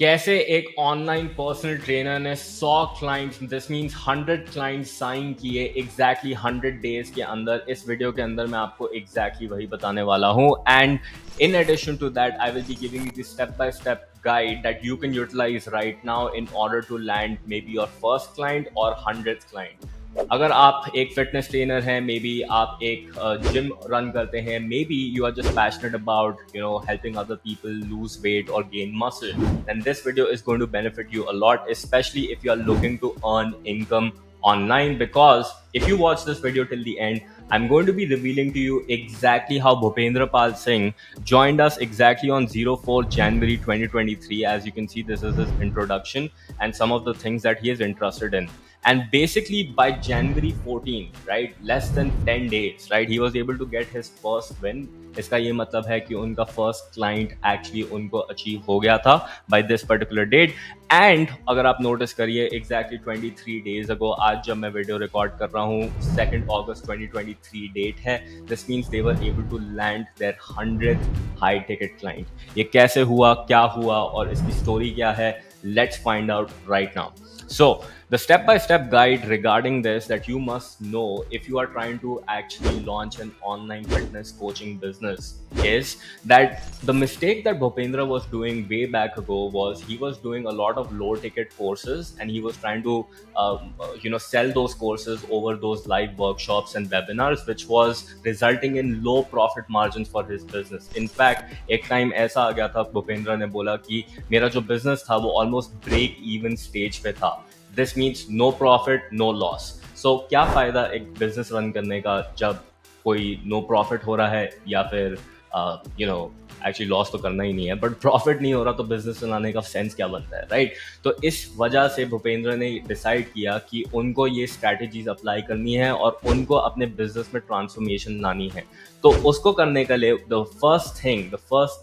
कैसे एक online personal trainer ने 100 clients, this means 100 clients sign किए एग्जैक्टली 100 डेज के अंदर। इस वीडियो के अंदर मैं आपको एग्जैक्टली वही बताने वाला हूँ। And in addition to that, I will be giving you the step by step guide that you can utilize right now in order to land maybe your first client or 100th client. अगर आप एक fitness trainer हैं, may be आप एक gym run करते हैं, maybe you are just passionate about helping other people lose weight और gain muscle, then this video is going to benefit you a lot, especially if you are looking to earn income online. Because if you watch this video till the end, I'm going to be revealing to you exactly how Bhupendra Pal Singh joined us exactly on 04 January 2023. As you can see, this is his introduction and some of the things that he is interested in. And basically by January 14, right, less than 10 days, right, he was able to get his first win. इसका ये मतलब है कि उनका first client actually उनको achieve हो गया था by this particular date. And अगर आप नोटिस करिए एग्जैक्टली 23 डेज अगो, आज जब मैं वीडियो रिकॉर्ड कर रहा हूँ 2 अगस्त 2023 डेट है, this means they were able to land their 100th high ticket client. ये कैसे हुआ, क्या हुआ और इसकी स्टोरी क्या है, let's find out right now. So the step-by-step guide regarding this that you must know if you are trying to actually launch an online fitness coaching business is that the mistake that Bhupendra was doing way back ago was he was doing a lot of low ticket courses and he was trying to sell those courses over those live workshops and webinars, which was resulting in low profit margins for his business. In fact, एक time ऐसा आ गया था, भूपेंद्र ने बोला कि मेरा जो business था वो ऑलमोस्ट ब्रेक इवन स्टेज पे था। This means no profit no loss. So क्या फायदा एक बिजनेस रन करने का जब कोई नो प्रॉफिट हो रहा है या फिर एक्चुअली लॉस तो करना ही नहीं है, बट प्रॉफिट नहीं हो रहा तो बिजनेस चलाने का सेंस क्या बनता है, राइट? तो इस वजह से भूपेंद्र ने डिसाइड किया कि उनको ये स्ट्रैटेजीज अप्लाई करनी है और उनको अपने बिजनेस में ट्रांसफॉर्मेशन लानी है। तो उसको करने के लिए the first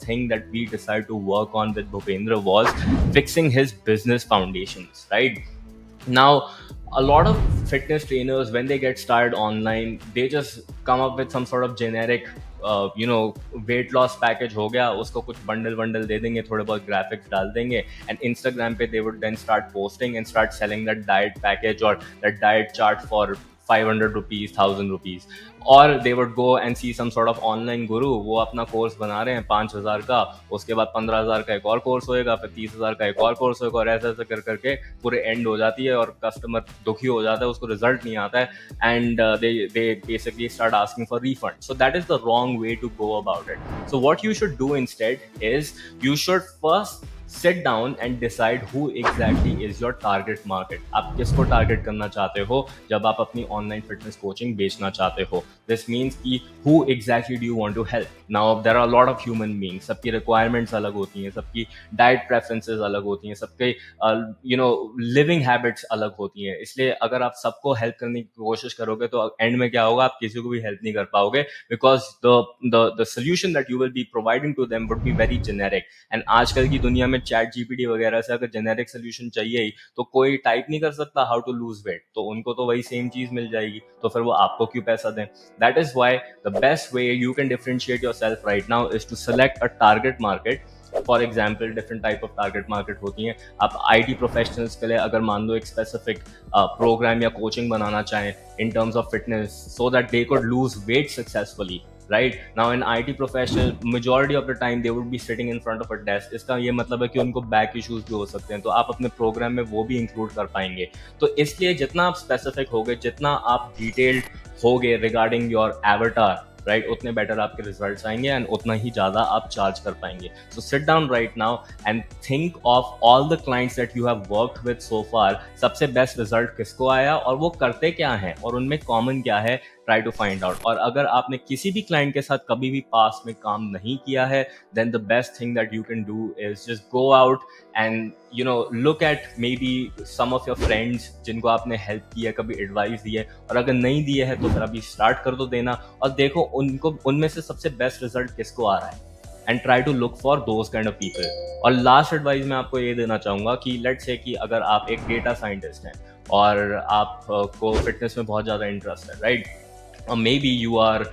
thing that we decide to work on with Bhupendra was fixing his business foundations, right? Now, a lot of fitness trainers, when they get started online, they just come up with some sort of generic weight loss package हो गया, उसको कुछ bundle दे देंगे, थोड़े बहुत graphics डाल देंगे and Instagram पे they would then start posting and start selling that diet package और that diet chart for 500 rupees, 1000 rupees. और they would go and see some sort of online guru, वो अपना कोर्स बना रहे हैं 5000 का, उसके बाद 15000 का एक और कोर्स होएगा, फिर 30000 का एक और कोर्स होएगा और ऐसे ऐसे कर करके पूरे एंड हो जाती है और कस्टमर दुखी हो जाता है, उसको रिजल्ट नहीं आता है and they basically start asking for refund. So that is the wrong way to go about it. So what you should do instead is you should first sit down and decide who exactly is your target market. आप किसको target करना चाहते हो जब आप अपनी online fitness coaching बेचना चाहते हो? दिस मीन्स कि who exactly do you want to help? Now there are a lot of human beings, सबकी रिक्वायरमेंट्स अलग होती हैं, सबकी डाइट प्रेफरेंसेस अलग होती हैं, सबके लिविंग हैबिट्स अलग होती हैं। इसलिए अगर आप सबको हेल्प करने की कोशिश करोगे तो एंड में क्या होगा, आप किसी को भी हेल्प नहीं कर पाओगे, because the solution that you will be providing to them would be very generic. And आजकल की दुनिया में चैट जीपीटी वगैरह से अगर जेनेरिक सोल्यूशन चाहिए ही तो कोई टाइप नहीं कर सकता हाउ टू लूज वेट, तो उनको तो वही सेम चीज मिल जाएगी, तो फिर वो आपको क्यों पैसा दें? That is why the best way you can differentiate yourself right now is to select a target market. For example, different type of target market होती हैं। आप आईटी प्रोफेशनल्स के लिए अगर मान लो एक स्पेसिफिक प्रोग्राम या कोचिंग बनाना चाहें in terms of fitness so that they could lose weight successfully, right? Now an IT professional, majority of the time they would be sitting in front of a desk. इसका ये मतलब है कि उनको back issues भी हो सकते हैं, तो आप अपने प्रोग्राम में वो भी इंक्लूड कर पाएंगे। तो इसलिए जितना आप स्पेसिफिक होगे, जितना आप डिटेल्ड होगे रिगार्डिंग योर एवटार, राइट, उतने बेटर आपके रिजल्ट्स आएंगे एंड उतना ही ज़्यादा आप चार्ज कर पाएंगे। So sit down right now and think of all the clients that you have worked with so far. सबसे बेस्ट रिजल्ट किसको आया और वो करते क्या हैं और उनमें कॉमन क्या है, ट्राई टू फाइंड आउट। और अगर आपने किसी भी क्लाइंट के साथ कभी भी पास में काम नहीं किया है, then the best thing that you can do is just go out and look at maybe some of your friends जिनको आपने हेल्प की है, कभी एडवाइस दी है, और अगर नहीं दिए है तो फिर अभी स्टार्ट कर दो देना और देखो उनको उनमें से सबसे बेस्ट रिजल्ट किसको आ रहा है and try to look for those kind of people. और लास्ट एडवाइस मैं आपको ये देना चाहूँगा कि लेट्स से कि अगर आप एक डेटा साइंटिस्ट हैं और आपको फिटनेस में बहुत ज़्यादा इंटरेस्ट है, right? Or maybe you are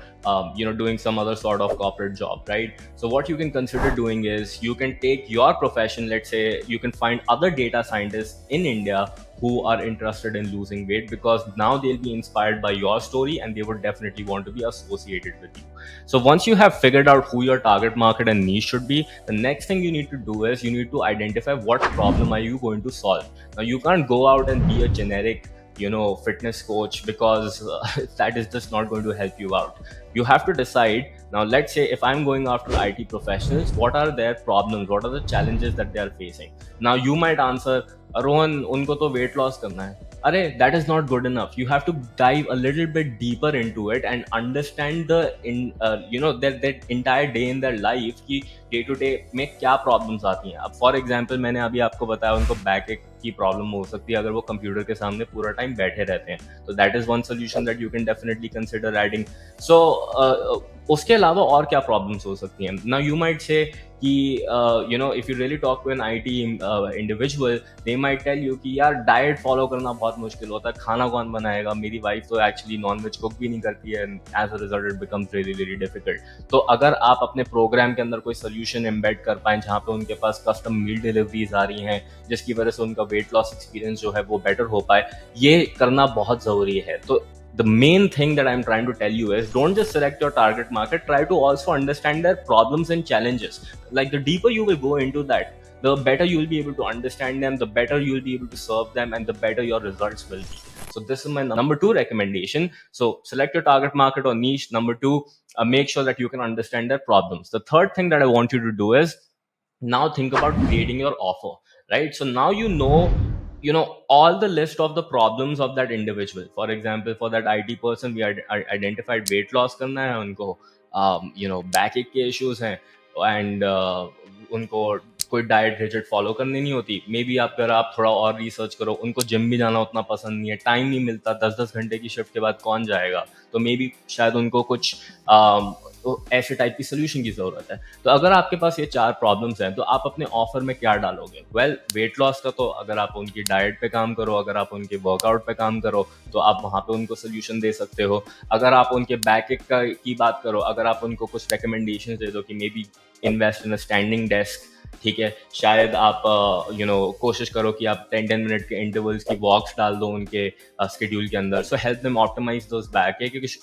doing some other sort of corporate job, right? So what you can consider doing is you can take your profession. Let's say you can find other data scientists in India who are interested in losing weight, because now they'll be inspired by your story and they would definitely want to be associated with you. So once you have figured out who your target market and niche should be, the next thing you need to do is you need to identify what problem are you going to solve. Now you can't go out and be a generic fitness coach, because that is just not going to help you out. You have to decide. Now let's say if I'm going after IT professionals, what are their problems, what are the challenges that they are facing? Now you might answer, Rohan, unko to weight loss karna hai. That is not good enough. You have to dive a little bit deeper into it and understand their entire day in their life कि day to day में क्या problems आती हैं. अब for example मैंने अभी आपको बताया उनको बैक एक की प्रॉब्लम हो सकती है अगर वो कंप्यूटर के सामने पूरा टाइम बैठे रहते हैं. तो that is one solution that you can definitely consider adding. So उसके अलावा और क्या प्रॉब्लम्स हो सकती हैं. नाउ यू माइट से कि if you really talk to an IT individual, they might tell you कि यार डाइट फॉलो करना बहुत मुश्किल होता है, खाना कौन बनाएगा, मेरी वाइफ तो एक्चुअली नॉनवेज कुक भी नहीं करती है, as a result it becomes really really difficult. तो अगर आप अपने प्रोग्राम के अंदर कोई सोल्यूशन एम्बेड कर पाएं जहाँ पे उनके पास कस्टम मील डिलीवरीज आ रही हैं जिसकी वजह से उनका वेट लॉस एक्सपीरियंस जो है वो बेटर हो पाए, ये करना बहुत जरूरी है. तो the main thing that I'm trying to tell you is don't just select your target market, try to also understand their problems and challenges. Like the deeper you will go into that, the better you will be able to understand them, the better you will be able to serve them, and the better your results will be. So this is my number 2 recommendation. So select your target market or niche. Number 2, make sure that you can understand their problems. The third thing that I want you to do is now think about creating your offer, right? So now all the list of the problems of that individual. For example, for that IT person, we identified weight loss करना है उनको, back एक के issues हैं, and उनको कोई diet rigid follow करनी नहीं होती. मे बी अगर आप थोड़ा और रिसर्च करो, उनको जिम भी जाना उतना पसंद नहीं है, टाइम नहीं मिलता, 10-10 घंटे की शिफ्ट के बाद कौन जाएगा. तो मे बी शायद उनको कुछ ऐसे टाइप की सोल्यूशन की जरूरत है. तो अगर आपके पास ये 4 प्रॉब्लम्स हैं तो आप अपने ऑफर में क्या डालोगे? वेल, वेट लॉस का तो अगर आप उनकी डाइट पे काम करो, अगर आप उनके वर्कआउट पे काम करो तो आप वहाँ पे उनको सोल्यूशन दे सकते हो. अगर आप उनके बैक एक की बात करो, अगर आप उनको कुछ रिकमेंडेशन दे दो कि may be invest in a standing desk, ठीक है, शायद आप कोशिश करो कि आप 10-10 मिनट के इंटरवल्स की वॉक्स डाल दो उनके शेड्यूल के अंदर. So help them optimize those back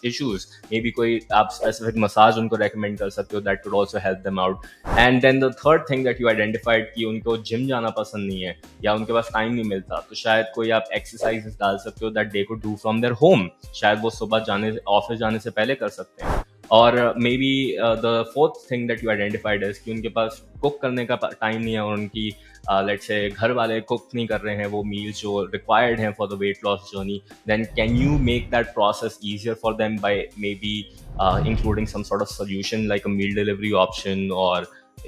issues. Maybe कोई आप स्पेसिफिक मसाज उनको रेकमेंड कर सकते हो, that could also help them out. And then the third thing that you identified कि उनको जिम जाना पसंद नहीं है या उनके पास टाइम नहीं मिलता, तो शायद कोई आप एक्सरसाइजेस डाल सकते हो that they could do from their home. शायद वो सुबह ऑफिस जाने से पहले कर सकते हैं. और may be the fourth thing that you identified is कि उनके पास कुक करने का टाइम नहीं है और उनकी लेट्स से घर वाले कुक नहीं कर रहे हैं वो मील्स जो रिक्वायर्ड हैं for the weight loss journey. Then can you make that process easier for them by maybe including some sort of solution like a meal delivery option or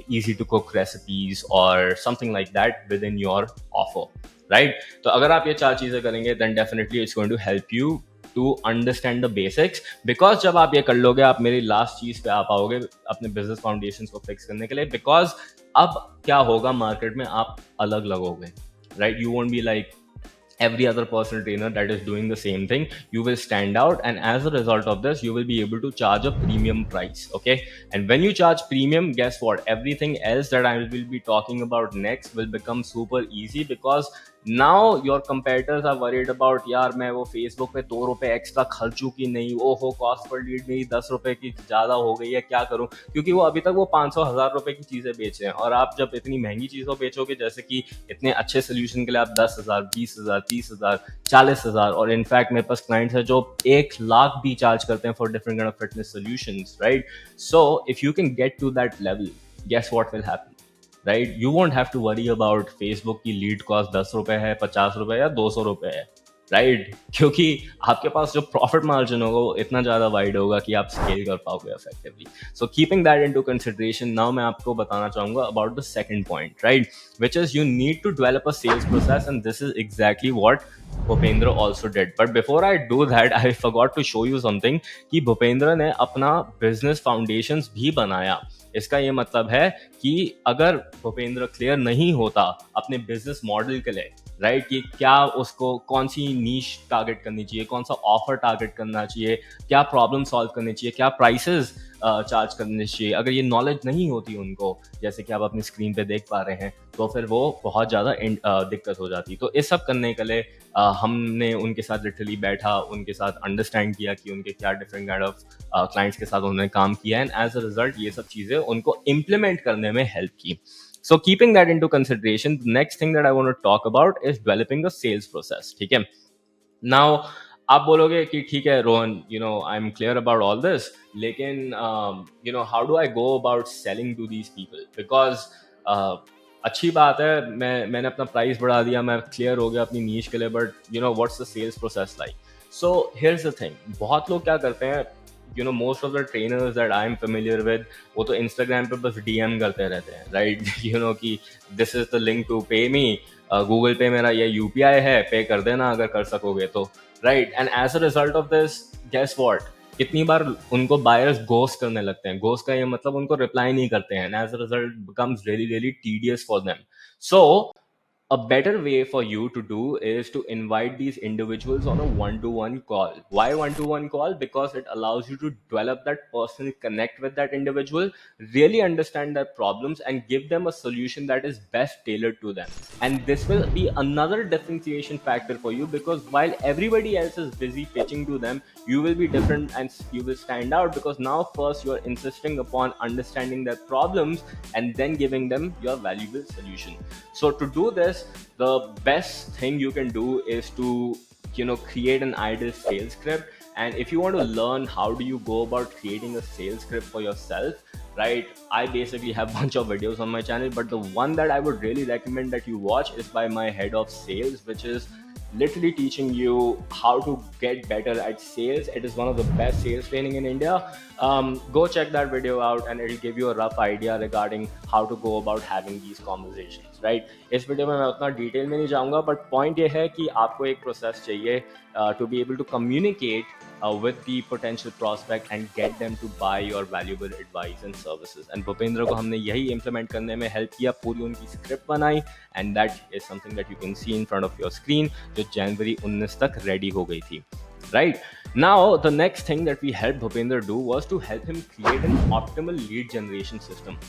easy to cook recipes or something like that within your offer, right? तो अगर आप ये 4 चीजें करेंगे then definitely it's going to help you to understand the basics. Because जब आप ये कर लोगे आप मेरी लास्ट चीज पे आ पाओगे अपने बिजनेस फाउंडेशन को फिक्स करने के लिए. बिकॉज अब क्या होगा मार्केट में, आप अलग लगोगे, right? You won't be like every other personal trainer that is doing the same thing. You will stand out, and as a result of this you will be able to charge a premium price, okay? And when you charge premium, guess what, everything else that I will be talking about next will become super easy. Because now your competitors are worried about यार मैं वो Facebook पे 2 रुपए extra खर्चूं कि नहीं, ओहो cost per lead मेरी 10 रुपए की ज़्यादा हो गई है, क्या करूं? क्योंकि वो अभी तक वो 500-1000 रुपए की चीज़ें बेच रहे हैं, और आप जब इतनी महंगी चीज़ों बेचोगे, जैसे कि इतने अच्छे सोल्यूशन के लिए आप 10,000, 20,000, 30,000, 40,000, और इनफैक्ट मेरे पास क्लाइंट्स है जो 1 लाख भी चार्ज करते हैं for different kind of fitness solutions, right? So if you can get to that level, guess what will happen, right? You won't have to worry about Facebook की लीड कॉस्ट 10 रुपए है, 50 रुपए या 200 रुपए है, राइट? क्योंकि आपके पास जो प्रॉफिट मार्जिन होगा वो इतना ज़्यादा वाइड होगा कि आप स्केल कर पाओगे effectively. So keeping that into consideration, now मैं आपको बताना चाहूँगा about the second point, right, which is you need to develop a sales process, and this is exactly what Bhupendra also did. But before I do that I forgot to show you something कि भूपेंद्र ने अपना business foundation भी बनाया. इसका ये मतलब है कि अगर भूपेंद्र क्लियर नहीं होता अपने बिजनेस मॉडल के लिए, राइट, कि क्या उसको कौन सी नीश टारगेट करनी चाहिए, कौन सा ऑफर टारगेट करना चाहिए, क्या प्रॉब्लम सॉल्व करनी चाहिए, क्या प्राइसेस चार्ज करने चाहिए। अगर ये नॉलेज नहीं होती उनको, जैसे कि आप अपनी स्क्रीन पे देख पा रहे हैं, तो फिर वो बहुत ज़्यादा दिक्कत हो जाती। तो इस सब करने के लिए हमने उनके साथ लिटरली बैठा, उनके साथ अंडरस्टैंड किया कि उनके क्या डिफरेंट काइंड ऑफ क्लाइंट्स के साथ उन्होंने काम किया, एंड एज अ रिजल्ट ये सब चीज़ें उनको इम्प्लीमेंट करने में हेल्प की। So keeping that into consideration, the next thing that I want to talk about is developing a sales process. ठीक है, now आप बोलोगे कि ठीक है Rohan, I am clear about all this, लेकिन how do I go about selling to these people, because अच्छी बात है, मैंने अपना प्राइस बढ़ा दिया, मैं क्लियर हो गया अपनी नीश के लिए, but what's the sales process like. So here's the thing, बहुत लोग क्या करते हैं, most of the trainers that I am familiar with, वो तो इंस्टाग्राम पे बस डीएम करते रहते हैं, राइट, कि this is the link to pay me, Google पे मेरा ये यूपीआई है, पे कर देना अगर कर सकोगे तो, right, and as a result of this, guess what, कितनी बार उनको बायर्स घोस्ट करने लगते हैं। घोस्ट का ये मतलब उनको रिप्लाई नहीं करते हैं, and as a result becomes really really tedious for them. So a better way for you to do is to invite these individuals on a one-to-one call. Why one-to-one call? Because it allows you to develop that personal connect with that individual, really understand their problems, and give them a solution that is best tailored to them. And this will be another differentiation factor for you, because while everybody else is busy pitching to them, you will be different and you will stand out, because now first you are insisting upon understanding their problems and then giving them your valuable solution. So to do this, the best thing you can do is to create an ideal sales script. And if you want to learn how do you go about creating a sales script for yourself, right, I basically have a bunch of videos on my channel, but the one that I would really recommend that you watch is by my head of sales, which is literally teaching you how to get better at sales. It is one of the best sales training in India. Go check that video out and it'll give you a rough idea regarding how to go about having these conversations, right? इस video में मैं उतना detail में नहीं जाऊंगा, but point ये है कि आपको एक प्रोसेस चाहिए to be able to communicate with the potential prospect and get them to buy your valuable advice and services. And Bhupendra को हमने यही implement करने में help किया, पूरी उनकी script बनाई, and that is something that you can see in front of your screen, जो जनवरी 19 तक ready हो गई थी, right? Now the next thing that we helped Bhupender do was to help him create an optimal lead generation system.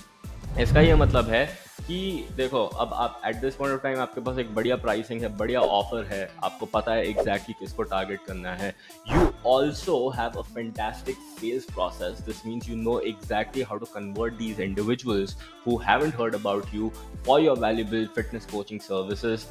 इसका ये मतलब है कि देखो, अब आप at this point of time आपके पास एक बढ़िया प्राइसिंग है, बढ़िया ऑफर है, आपको पता है एग्जैक्टली किसको टारगेट करना है। You also have a fantastic sales process. This means you know exactly how to convert these individuals who haven't heard about you for your valuable fitness coaching services.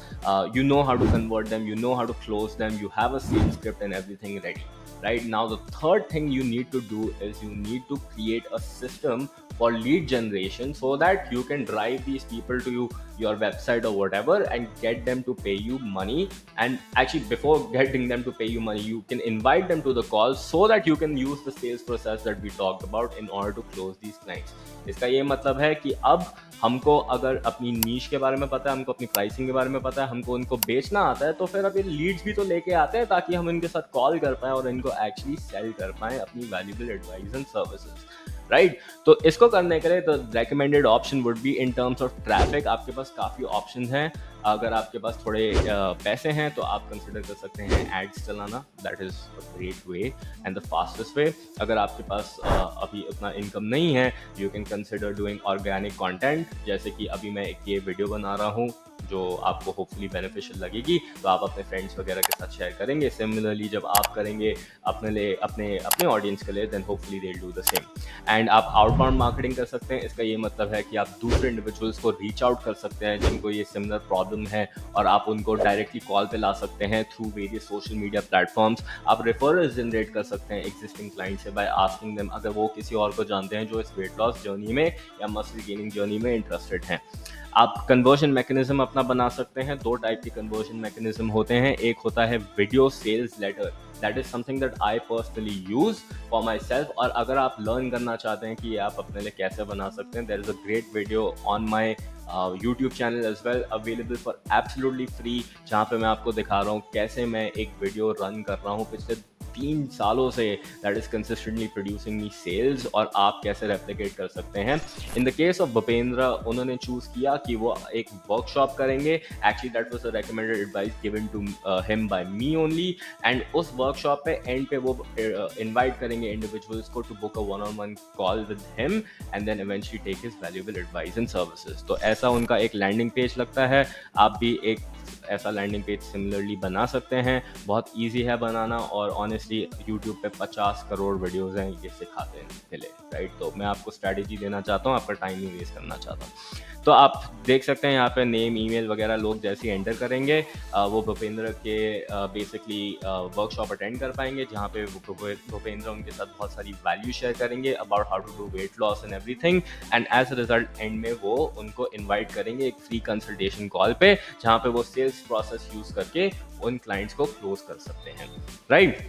You know how to convert them, you know how to close them, you have a sales script and everything ready. Right now, the third thing you need to do is you need to create a system for lead generation so that you can drive these people to your website or whatever and get them to pay you money. And actually, before getting them to pay you money, you can invite them to the call so that you can use the sales process that we talked about in order to close these clients. इसका ये मतलब है कि अब हमको अगर अपनी niche के बारे में पता है, हमको अपनी प्राइसिंग के बारे में पता है, हमको उनको बेचना आता है, तो फिर अब ये लीड्स भी तो लेके आते हैं ताकि हम इनके साथ कॉल कर पाएं और इनको एक्चुअली सेल कर पाएं अपनी valuable advice and services, right? तो इसको करने के लिए the recommended option would be in terms of traffic. आपके पास काफ़ी ऑप्शन हैं। अगर आपके पास थोड़े पैसे हैं तो आप कंसिडर कर सकते हैं एड्स चलाना। That is a great way and the fastest way. अगर आपके पास अभी उतना इनकम नहीं है, you can consider doing organic content, जैसे कि अभी मैं एक ये वीडियो बना रहा हूँ जो आपको होपफुली बेनिफिशियल लगेगी, तो आप अपने फ्रेंड्स वगैरह के साथ शेयर करेंगे। सिमिलरली जब आप करेंगे अपने लिए, अपने ऑडियंस के लिए, then hopefully they will do the same. And आप आउटबाउंड मार्केटिंग कर सकते हैं। इसका ये मतलब है कि आप दूसरे इंडिविजुअल्स को रीच आउट कर सकते हैं जिनको ये सिमिलर प्रॉब्लम है, और आप उनको डायरेक्टली कॉल पे ला सकते हैं through various social media platforms. आप रेफरल्स जनरेट कर सकते हैं एग्जिस्टिंग क्लाइंट से बाय आस्किंग देम अगर वो किसी और को जानते हैं जो इस वेट लॉस जर्नी में या मसल गेनिंग जर्नी में इंटरेस्टेड हैं। आप कन्वर्जन मैकेनिज्म अपना बना सकते हैं। दो टाइप के कन्वर्जन मैकेनिज्म होते हैं। एक होता है video sales letter, that is something that I personally use for myself. और अगर आप लर्न करना चाहते हैं कि ये आप अपने लिए कैसे बना सकते हैं, there is a great video on my YouTube channel as well, available for absolutely free, जहाँ पे मैं आपको दिखा रहा हूँ कैसे मैं एक वीडियो रन कर रहा हूँ पिछले 3 सालों से that is consistently producing me sales, और आप कैसे रेप्लिकेट कर सकते हैं। In the case of Bhupendra, उन्होंने चूज किया कि वो एक वर्कशॉप करेंगे। Actually that was a recommended advice given to him by me only, and उस वर्कशॉप पे एंड पे वो इनवाइट करेंगे इंडिविजुअल्स को to book a one on one call with him and then eventually take his valuable advice and services. तो ऐसा उनका एक लैंडिंग पेज लगता है। आप भी एक ऐसा लैंडिंग पेज सिमिलरली बना सकते हैं। बहुत इजी है बनाना, और ऑनेस्टली यूट्यूब पे 50 करोड़ वीडियोस हैं ये सिखाते हैं मिले, राइट। तो मैं आपको स्ट्रैटेजी देना चाहता हूँ, आपका टाइम नहीं वेस्ट करना चाहता हूँ। तो आप देख सकते हैं यहाँ पे नेम, ईमेल वगैरह लोग जैसे एंटर करेंगे वो भूपेंद्र के बेसिकली वर्कशॉप अटेंड कर पाएंगे, जहाँ पे भूपेंद्र उनके साथ बहुत सारी वैल्यू शेयर करेंगे about how to do weight loss and everything, and as a result end में वो उनको इनवाइट करेंगे एक फ्री कंसल्टेशन कॉल पे, जहाँ पे वो सेल्स प्रोसेस यूज करके उन क्लाइंट्स को क्लोज कर सकते हैं, राइट।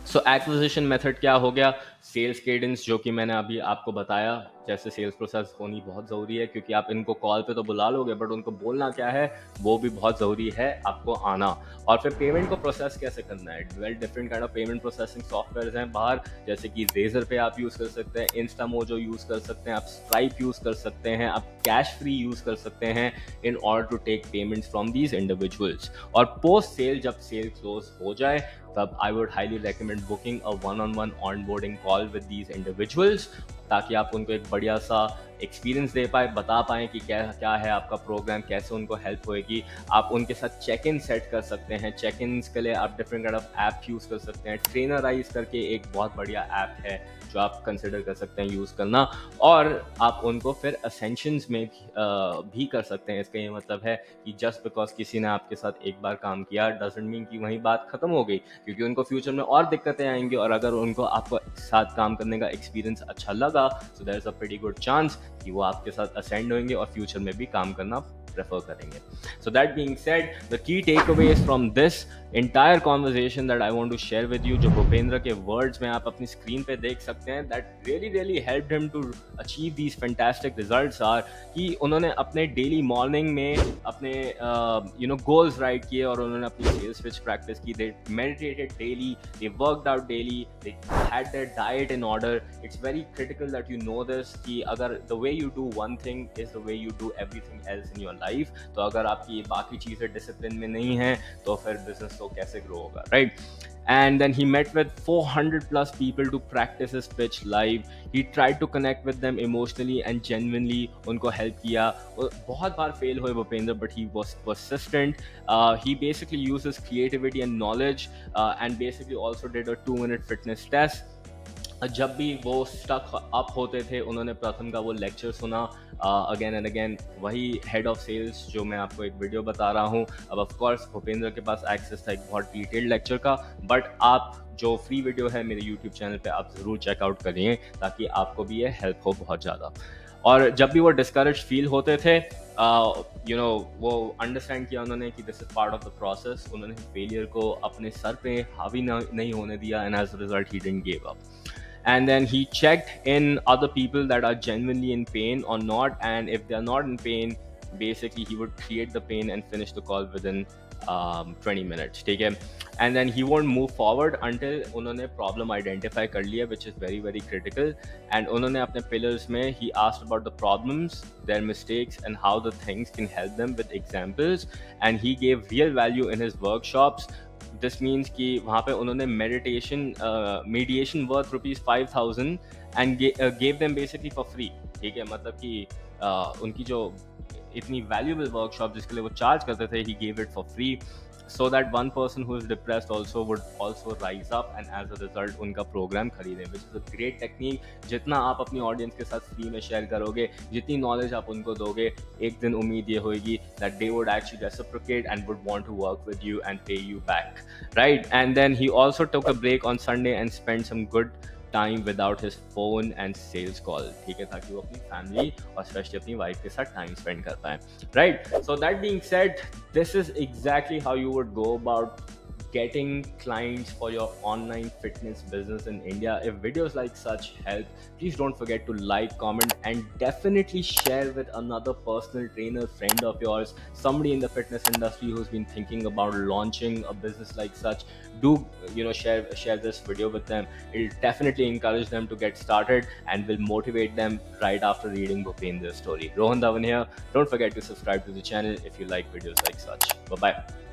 सो एक्विजिशन मेथड क्या हो गया, सेल्स केडेंस जो कि मैंने अभी आपको बताया, जैसे सेल्स प्रोसेस होनी बहुत ज़रूरी है, क्योंकि आप इनको कॉल पे तो बुला लोगे बट उनको बोलना क्या है वो भी बहुत ज़रूरी है आपको आना। और फिर पेमेंट को प्रोसेस कैसे करना है, well different kind of payment processing software हैं बाहर, जैसे कि रेजर पे आप यूज़ कर सकते हैं, इंस्टामोजो यूज़ कर सकते हैं, आप स्ट्राइप यूज़ कर सकते हैं, आप कैश फ्री यूज़ कर सकते हैं in order to take payments from these individuals. और पोस्ट सेल जब सेल क्लोज हो जाए तब I would highly recommend booking a one on one onboarding call with these individuals, ताकि आप उनको एक बढ़िया सा एक्सपीरियंस दे पाए, बता पाएँ कि क्या क्या है आपका प्रोग्राम, कैसे उनको हेल्प होएगी। आप उनके साथ चेक इन सेट कर सकते हैं, चेक इन के लिए आप different kind of app use कर सकते हैं। ट्रेनराइज करके एक बहुत बढ़िया ऐप है जो आप कंसिडर कर सकते हैं यूज़ करना, और आप उनको फिर असेंशंस में भी कर सकते हैं। इसका ये मतलब है कि जस्ट बिकॉज किसी ने आपके साथ एक बार काम किया डजंट मीन कि वही बात खत्म हो गई, क्योंकि उनको फ्यूचर में और दिक्कतें आएंगी, और अगर उनको आपको साथ काम करने का एक्सपीरियंस अच्छा लगा so there is a pretty good chance कि वो आपके साथ असेंड होंगे और फ्यूचर में भी काम करना प्रेफर करेंगे। So that being said, the key takeaways from this entire conversation that I want to share with you, जो भूपेंद्र के words में आप अपनी स्क्रीन पे देख सकते हैं, that really helped him to achieve these fantastic results are कि उन्होंने अपने डेली मॉर्निंग में अपने goals राइट किए, और उन्होंने अपनी sales pitch practice की, they meditated daily, they worked out daily, they had their diet in order. It's very critical that you know this कि अगर the way you do one thing is the way you do everything else in your life, तो अगर आपकी बाकी चीज़ें discipline में नहीं हैं तो फिर बिजनेस तो कैसे ग्रो होगा, right. And then he met with 400 plus people to practice his pitch live. He tried to connect with them emotionally and genuinely, उनको help किया। बहुत बार fail हुए Bhupendra, but he was persistent. He basically used his creativity and knowledge and basically also did a 2-minute fitness test. जब भी वो stuck up होते थे उन्होंने प्रथम का वो लेक्चर सुना अगेन एंड अगेन, वही हेड ऑफ सेल्स जो मैं आपको एक वीडियो बता रहा हूँ। अब ऑफ कोर्स भूपेंद्र के पास एक्सेस था एक बहुत डिटेल्ड लेक्चर का, बट आप जो फ्री वीडियो है मेरे यूट्यूब चैनल पे आप ज़रूर चेकआउट करिए ताकि आपको भी ये हेल्प हो बहुत ज़्यादा। और जब भी वो डिस्करेज फील होते थे वो अंडरस्टैंड किया उन्होंने कि this is part of the process. उन्होंने फेलियर को अपने सर पे हावी नहीं होने दिया, and as a result he didn't give up. And then he checked in other people that are genuinely in pain or not, and if they are not in pain, basically he would create the pain and finish the call within 20 minutes. ठीक है, and then he won't move forward until उन्होंने problem identify कर लिया, which is very very critical. And उन्होंने अपने pillars में he asked about the problems, their mistakes, and how the things can help them with examples, and he gave real value in his workshops. This means कि वहाँ पे उन्होंने mediation worth ₹5,000 and gave them basically for free. ठीक है, मतलब कि उनकी जो इतनी वैल्यूएबल वर्कशॉप जिसके लिए वो चार्ज करते थे, he gave it for free so that one person who is depressed also would also rise up and as a result उनका प्रोग्राम खरीदें, which is a great technique. जितना आप अपनी ऑडियंस के साथ फ्री में शेयर करोगे, जितनी नॉलेज आप उनको दोगे, एक दिन उम्मीद ये होगी that they would actually reciprocate and would want to work with you and pay you back, right? And then he also took a break on Sunday and spent some good time without his phone and sales call. ठीक है, ताकि वो अपनी family और specially अपनी wife के साथ time spend कर पाए, right. So that being said, this is exactly how you would go about getting clients for your online fitness business in India. If videos like such help, please don't forget to like, comment, and definitely share with another personal trainer friend of yours, somebody in the fitness industry who's been thinking about launching a business like such. Do share this video with them. It'll definitely encourage them to get started and will motivate them right after reading Bhupendra's story. Rohan Dhawan here. Don't forget to subscribe to the channel if you like videos like such. Bye bye.